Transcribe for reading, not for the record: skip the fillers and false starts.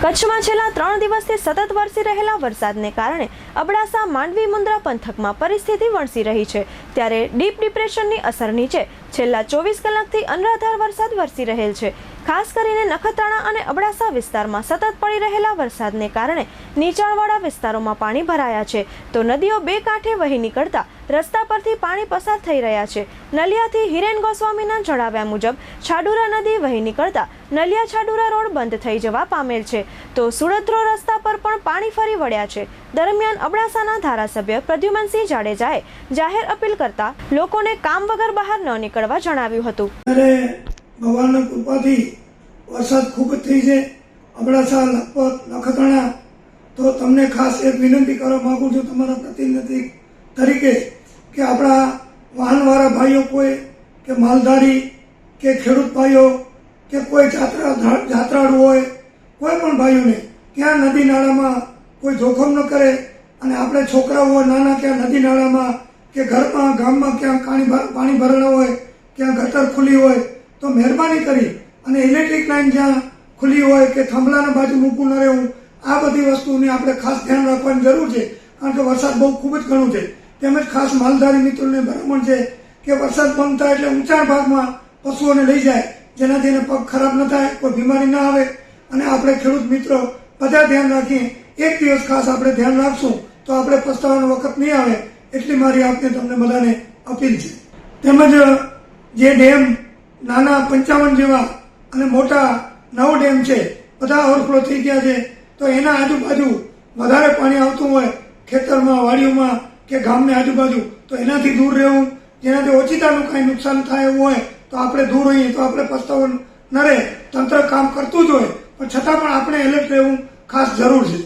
કચ્છમાં છેલ્લા 3 દિવસથી સતત વરસી રહેલા વરસાદને કારણે અબડાસા માંડવી મુન્દ્રા પંથકમાં પરિસ્થિતિ વણસી રહી છે। ત્યારે ડીપ ડિપ્રેશનની અસર નીચે છેલ્લા 24 કલાકથી અનરાધાર વરસાદ વરસી રહેલ છે। ખાસ કરીને નખત્રાણા અને અબડાસા વિસ્તારમાં સતત પડી રહેલા વરસાદને કારણે નીચાણવાળા વિસ્તારોમાં પાણી ભરાયા છે, તો નદીઓ બે કાંઠે વહી નીકળતા રસ્તા પરથી પાણી પસાર થઈ રહ્યા છે। નલિયાથી હિરેન ગોસ્વામીના જણાવ્યા મુજબ છાડુરા નદી વહી નીકળતા નલિયા છાડુરા રોડ બંધ થઈ જવા પામેલ છે, તો સુરતરો રસ્તા પર પણ પાણી ફરી વળ્યા છે। દરમિયાન અબડાસાના ધારાસભ્ય પ્રદ્યુમનસિંહ જાડેજાએ જાહેર અપીલ કરતા લોકોને કામ વગર બહાર ન નીકળવા જણાવ્યું હતું। ભગવાનની કૃપાથી વરસાદ ખૂબ જ થઈ છે। અબડાસા લખપત નખત્રાણા તો તમને ખાસ એક વિનંતી કરવા માંગુ છું તમારા પ્રતિનિધિ તરીકે કે આપણા વાહનવાળા ભાઈઓ કોઈ કે માલધારી કે ખેડૂત ભાઈઓ કે કોઈ જાત્રાળુ હોય કોઈ પણ ભાઈઓને ક્યાં નદી નાળામાં કોઈ જોખમ ન કરે અને આપણે છોકરાઓ હોય નાના ક્યાં નદી નાળામાં કે ઘરમાં ગામમાં ક્યાં પાણી ભરેલા હોય ક્યાં ગટર ખુલ્લી હોય તો મહેરબાની કરી અને ઇલેક્ટ્રિક લાઈન જ્યાં ખુલ્લી હોય કે થાંભલાના બાજુ મૂકવું ન રહેવું, આ બધી વસ્તુની આપણે ખાસ ધ્યાન રાખવાની જરૂર છે, કારણ કે વરસાદ બહુ ખૂબ જ ઘણો છે। તેમજ ખાસ માલધારી મિત્રોને ભલામણ છે કે વરસાદ બંધ થાય એટલે ઊંચાણ ભાગમાં પશુઓને લઈ જાય, જેનાથી એને પગ ખરાબ ન થાય, કોઈ બીમારી ના આવે અને આપણે ખેડૂત મિત્રો બધા ધ્યાન રાખીએ। એક દિવસ ખાસ આપણે ધ્યાન રાખશું તો આપણે પસ્તાવાનો વખત નહીં આવે, એટલી મારી આપને તમને બધાને અપીલ છે। તેમજ જે ડેમ નાના 55 જેવા અને મોટા 9 ડેમ છે, બધા ઓવરફ્લો થઈ ગયા છે, તો એના આજુબાજુ વધારે પાણી આવતું હોય ખેતરમાં વાડીઓમાં કે ગામની આજુબાજુ તો એનાથી દૂર રહેવું, જેનાથી ઓછીતાનું કાંઈ નુકસાન થાય એવું હોય તો આપણે દૂર રહીએ તો આપણે પસ્તાવો ન રહે। તંત્ર કામ કરતું જ હોય પણ છતાં પણ આપણે એલર્ટ રહેવું ખાસ જરૂર છે।